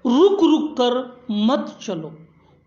रुक रुक कर मत चलो,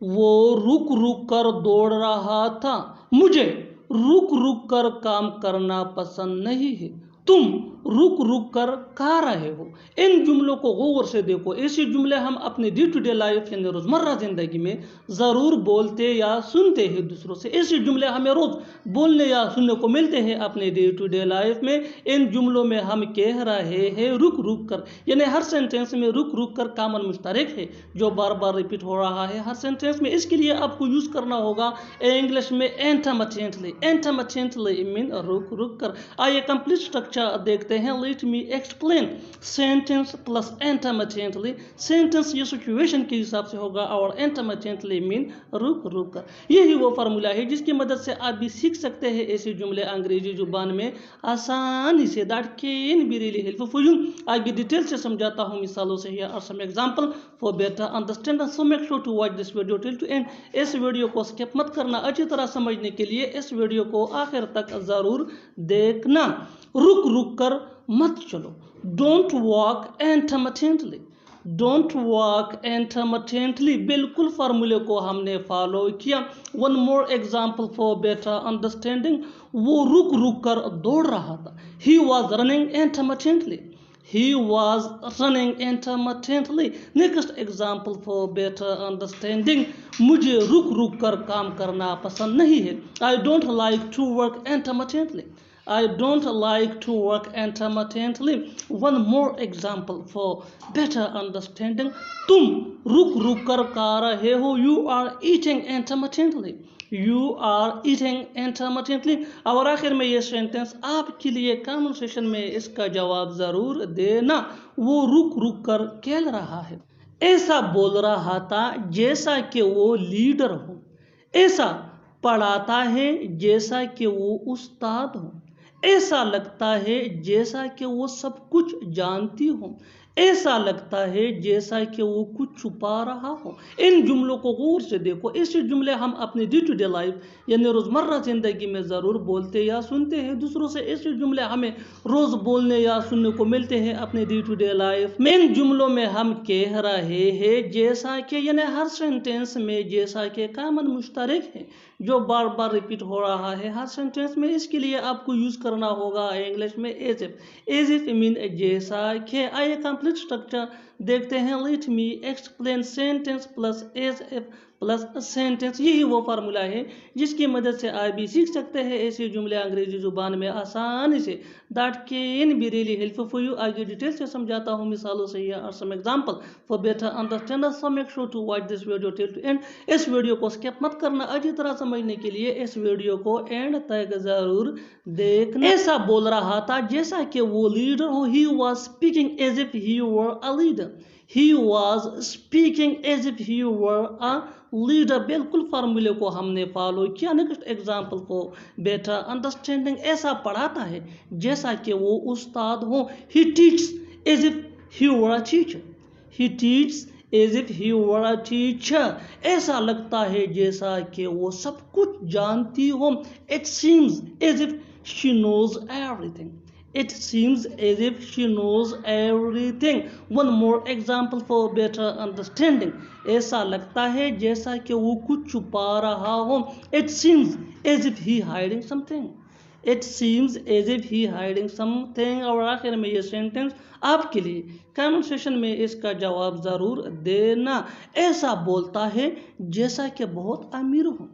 वो रुक रुक कर दौड़ रहा था, मुझे रुक रुक कर काम करना पसंद नहीं है, तुम रुक रुक कर खा रहे हो। इन जुमलों को गौर से देखो। ऐसे जुमले हम अपने डे टू डे लाइफ यानी रोजमर्रा जिंदगी में जरूर बोलते या सुनते हैं दूसरों से। ऐसे जुमले हमें रोज बोलने या सुनने को मिलते हैं अपने डे टू डे लाइफ में। इन जुमलों में हम कह रहे हैं रुक रुक कर, यानी हर सेंटेंस में रुक रुक कर कॉमन मुश्तरक है जो बार बार रिपीट हो रहा है हर सेंटेंस में। इसके लिए आपको यूज करना होगा इंग्लिश में इंटरमिटेंटली। इंटरमिटेंटली मीन रुक रुक कर। आइए कंप्लीट स्ट्रक्चर देखते हैं। Let me explain sentence plus intermittently. Sentence ये सिचुएशन के हिसाब से होगा और इंटरमिटेंटली मीन रुक रुक कर। यही वो फार्मूला है जिसकी मदद से आप भी सीख सकते हैं ऐसे जुमले अंग्रेजी जुबान में आसानी से। That can be really helpful for you. आगे डिटेल से समझाता हूँ मिसालों से। Here are some example for better understanding, so make sure to watch this video till to end. इस वीडियो को स्किप मत करना। अच्छी तरह समझने के लिए इस वीडियो को आखिर तक जरूर देखना। रुक रुक कर मत चलो, don't walk intermittently. Don't walk intermittently, बिल्कुल फार्मूले को हमने फॉलो किया। One more example for better understanding, वो रुक रुक कर दौड़ रहा था। He was running intermittently. He was running intermittently. Next example for better understanding, मुझे रुक रुक कर काम करना पसंद नहीं है। I don't like to work intermittently. I don't like to work intermittently. One more example for better understanding, तुम रुक रुक कर खा रहे हो। You are eating intermittently. You are eating intermittently। और आखिर में ये सेंटेंस आपके लिए कमेंट सेक्शन में इसका जवाब जरूर देना। वो रुक रुक कर खेल रहा है, ऐसा बोल रहा था जैसा कि वो लीडर हो। ऐसा पढ़ाता है जैसा कि वो उस्ताद हो। ऐसा लगता है जैसा कि वो सब कुछ जानती हो। ऐसा लगता है जैसा कि वो कुछ छुपा रहा हो। इन जुमलों को गौर से देखो। ऐसे जुमले हम अपने डे टू डे लाइफ यानी रोजमर्रा जिंदगी में जरूर बोलते या सुनते हैं दूसरों से। ऐसे जुमले हमें रोज बोलने या सुनने को मिलते हैं अपने डे टू डे लाइफ में। इन जुमलों में हम कह रहे हैं जैसा कि, यानी हर सेंटेंस में जैसा कि कॉमन मुश्तरक है जो बार बार रिपीट हो रहा है हर सेंटेंस में। इसके लिए आपको यूज करना होगा इंग्लिश में as if. As if mean जैसा कि। आइए कंप्लीट स्ट्रक्चर देखते हैं। Let me explain sentence plus as if plus sentence. यही वो फार्मूला है जिसकी मदद से आप भी सीख सकते हैं ऐसे जुमले अंग्रेजी जुबान में आसानी से। That can be really helpful for you. आगे डिटेल से समझाता हूँ मिसालों से। Here are some example for better understanding, so make sure to watch this video till to end. इस वीडियो को स्किप मत करना। अच्छी तरह समझने के लिए इस वीडियो को एंड तक जरूर देखना। ऐसा बोल रहा था जैसा कि वो लीडर हो। He was speaking as if he were a leader. He was speaking as if he were a leader। बिल्कुल फार्मूले को हमने फॉलो किया। नेक्स्ट एग्जाम्पल को बेटर अंडरस्टैंडिंग, ऐसा पढ़ाता है जैसा कि वो उस्ताद हो। He teaches as if he were a teacher. He teaches as if he were a teacher। ऐसा लगता है जैसा कि वो सब कुछ जानती हो। It seems as if she knows everything। It seems as if she knows everything। One more example for better understanding, ऐसा लगता है जैसा कि वो कुछ छुपा रहा हो। It seems as if he hiding something। It seems as if he hiding something। और आखिर में ये सेंटेंस आपके लिए कमेंट सेक्शन में इसका जवाब जरूर देना। ऐसा बोलता है जैसा कि बहुत अमीर हो।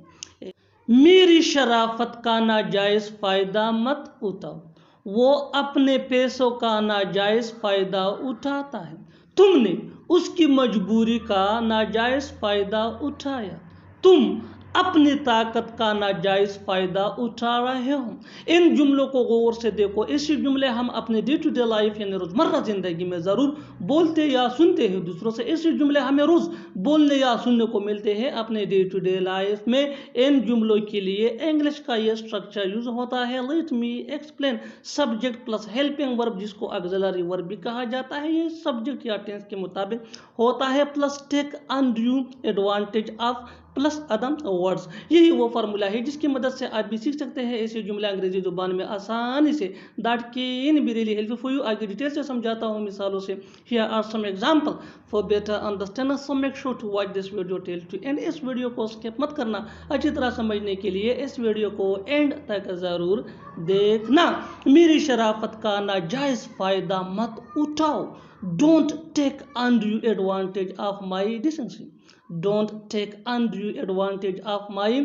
मेरी शराफत का नाजायज फायदा मत उठाओ, वो अपने पैसों का नाजायज फायदा उठाता है। तुमने उसकी मजबूरी का नाजायज फायदा उठाया। तुम अपनी ताकत का नाजायज फायदा उठा रहे हो। इन जुमलों को गौर से देखो। ऐसे जुमले हम अपने डे टू डे लाइफ यानी रोजमर्रा जिंदगी में जरूर बोलते या सुनते हैं दूसरों से। ऐसे जुमले हमें रोज बोलने या सुनने को मिलते हैं अपने डे टू डे लाइफ में। इन जुमलों के लिए इंग्लिश का यह स्ट्रक्चर यूज होता है। Late me explain subject plus helping verb, जिसको ऑक्सिलरी वर्ब भी कहा जाता है। ये सब्जेक्ट या टेंस के मुताबिक होता है। Plus take undue advantage of plus other words. यही वो फार्मूला है जिसकी मदद से आप भी सीख सकते हैं ऐसे जुमले अंग्रेजी जुबान में आसानी से। That can be really helpful for you. आगे डिटेल से समझाता हूँ मिसालों से। Here are some example for better understanding, so make sure to watch this video till to end. इस वीडियो को स्किप मत करना। अच्छी तरह समझने के लिए इस वीडियो को एंड तक ज़रूर देखना। मेरी शराफत का नाजायज़ फ़ायदा मत उठाओ। Don't take undue advantage of my decency. Don't take undue advantage of my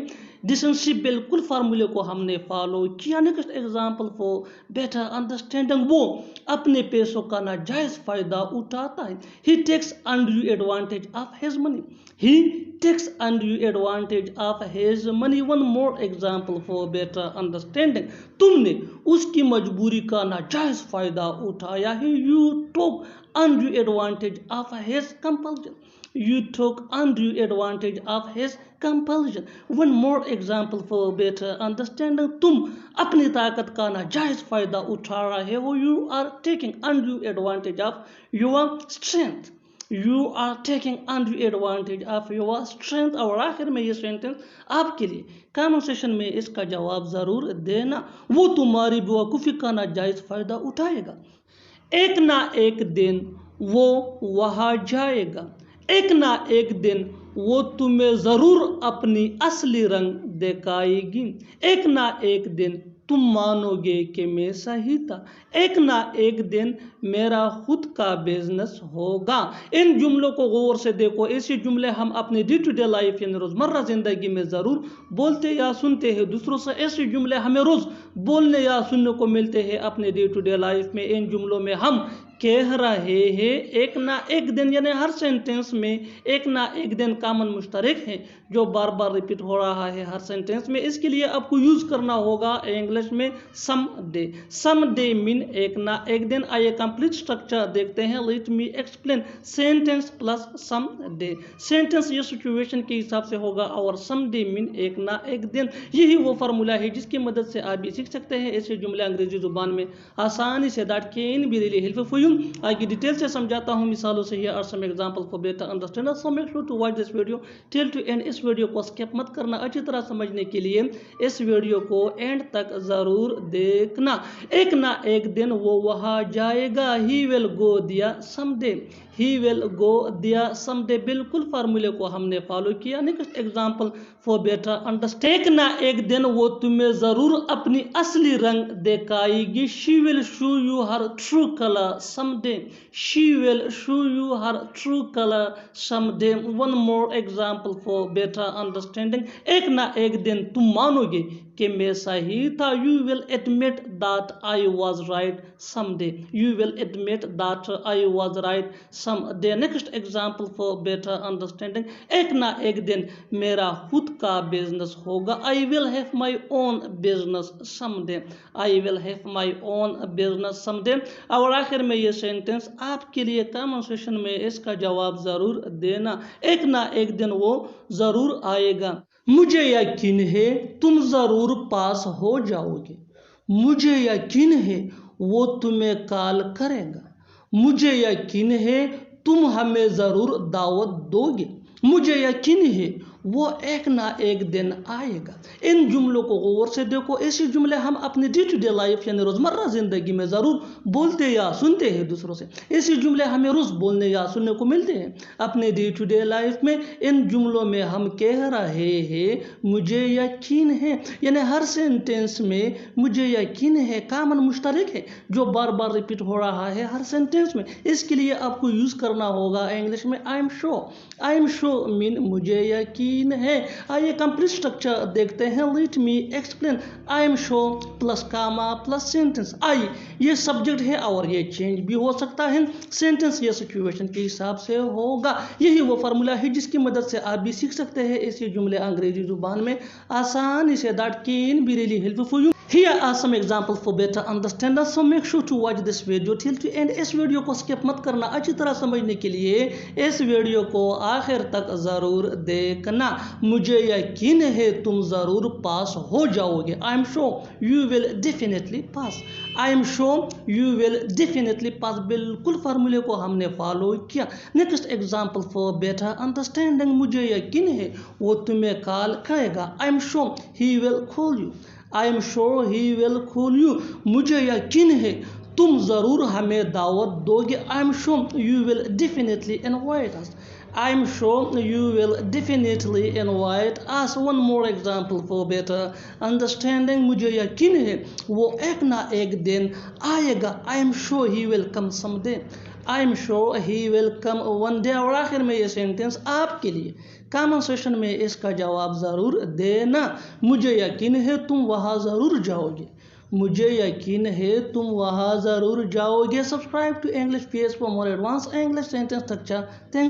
decency. बिल्कुल फार्मूले को हमने फॉलो किया। Next example for better understanding, वो अपने पैसों का नाजायज फायदा उठाता है। He takes undue advantage of his money. He takes undue advantage of his money. One more example for better understanding, तुमने उसकी मजबूरी का नाजायज फायदा उठाया है। You took undue advantage of his compulsion. You took undue advantage of his compulsion. One more example for better understanding, तुम अपनी ताकत का नाजायज फायदा उठा रहे हो। You are taking undue advantage of your strength. You are taking undue advantage of your strength। और आखिर में ये सेंटेंस आपके लिए कमेंट सेक्शन में इसका जवाब ज़रूर देना। वो तुम्हारी बेवकूफ़ी का नाजायज फायदा उठाएगा। एक ना एक दिन वो वहाँ जाएगा। एक ना एक दिन वो तुम्हें ज़रूर अपनी असली रंग दिखाएगी। एक ना एक दिन तुम मानोगे कि मैं सही था। एक ना एक दिन मेरा खुद का बिजनेस होगा। इन जुमलों को गौर से देखो। ऐसे जुमले हम अपने डे टू डे लाइफ यानी रोज़मर्रा ज़िंदगी में ज़रूर बोलते या सुनते हैं दूसरों से। ऐसे जुमले हमें रोज़ बोलने या सुनने को मिलते हैं अपने डे टू डे लाइफ में। इन जुमलों में हम कह रहे हैं एक ना एक दिन, यानी हर सेंटेंस में एक ना एक दिन कॉमन मुश्तरक है जो बार बार रिपीट हो रहा है हर सेंटेंस में। इसके लिए आपको यूज़ करना होगा इंग्लिश में some day. Some day mean एक ना एक दिन। आइए कंप्लीट स्ट्रक्चर देखते हैं। Let me explain. Sentence plus some day. Sentence ये सिचुएशन के हिसाब से होगा और सम डे मीन एक ना एक दिन। यही वो फार्मूला है जिसकी मदद से आप भी सीख सकते हैं ऐसे जुमले अंग्रेजी जुबान में आसानी से। That can be really helpful for you. आगे डिटेल से समझाता हूँ मिसालों से। Here are some example for better understanding, so make sure to watch this video till to end. इस वीडियो को स्किप मत करना। अच्छी तरह समझने के लिए इस वीडियो को एंड तक ज़रूर देखना। एक ना एक दिन वो वहाँ जाएगा। He will go there someday. He will go there someday. बिल्कुल फार्मूले को हमने फॉलो किया। Next example for better understanding, एक ना एक दिन वो तुम्हें ज़रूर अपनी असली रंग दिखाएगी। She will show you her true colour someday. She will show you her true colour someday. One more example for better understanding, एक ना एक दिन तुम मानोगे कि मैं सही था। You will admit that I was right someday. You will admit that I was right someday. Next example for better understanding, एक ना एक दिन मेरा खुद का बिजनेस होगा। I will have my own business someday. I will have my own business someday. और आखिर में ये सेंटेंस आपके लिए कमेंट सेक्शन में इसका जवाब ज़रूर देना। एक ना एक दिन वो ज़रूर आएगा। मुझे यकीन है तुम ज़रूर पास हो जाओगे। मुझे यकीन है वो तुम्हें कॉल करेगा। मुझे यकीन है तुम हमें ज़रूर दावत दोगे। मुझे यकीन है वो एक ना एक दिन आएगा। इन जुमलों को गौर से देखो। ऐसे जुमले हम अपने डे टू डे लाइफ यानी रोज़मर्रा ज़िंदगी में ज़रूर बोलते या सुनते हैं दूसरों से। ऐसे जुमले हमें रोज़ बोलने या सुनने को मिलते हैं अपने डे टू डे लाइफ में। इन जुमलों में हम कह रहे हैं मुझे यकीन है, यानी हर सेंटेंस में मुझे यकीन है कॉमन मुश्तरक है जो बार बार रिपीट हो रहा है हर सेंटेंस में। इसके लिए आपको यूज़ करना होगा इंग्लिश में I am sure. I am sure mean मुझे यकीन है। आइए कंप्लीट स्ट्रक्चर देखते हैं। Let me explain. I am sure plus comma plus sentence. I ये सब्जेक्ट है और ये चेंज भी हो सकता है। सेंटेंस ये सिचुएशन के हिसाब से होगा। यही वो फार्मूला है जिसकी मदद से आप भी सीख सकते हैं ऐसे जुमले अंग्रेजी जुबान में आसानी से। That can be really helpful for you. Here are some examples for better understanding, so make sure to watch this video till to end. इस वीडियो को skip मत करना, अच्छी तरह समझने के लिए इस वीडियो को आखिर तक ज़रूर देखना। मुझे यकीन है तुम ज़रूर पास हो जाओगे। I am sure you will definitely pass. I am sure you will definitely pass. बिल्कुल फार्मूले को हमने फॉलो किया। Next example for better understanding, मुझे यकीन है वो तुम्हें कॉल करेगा। I am sure he will call you. I am sure he will call you. मुझे यकीन है तुम ज़रूर हमें दावत दोगे। I am sure you will definitely invite us. I am sure you will definitely invite us. One more example for better understanding, मुझे यकीन है वो एक ना एक दिन आएगा। I am sure he will come someday. I am sure he will come one day. और आखिर में ये सेंटेंस आपके लिए, कमेंट सेक्शन में इसका जवाब ज़रूर देना। मुझे यकीन है तुम वहाँ ज़रूर जाओगे। मुझे यकीन है तुम वहाँ ज़रूर जाओगे। Subscribe to English page for more advance English sentence structure. Thank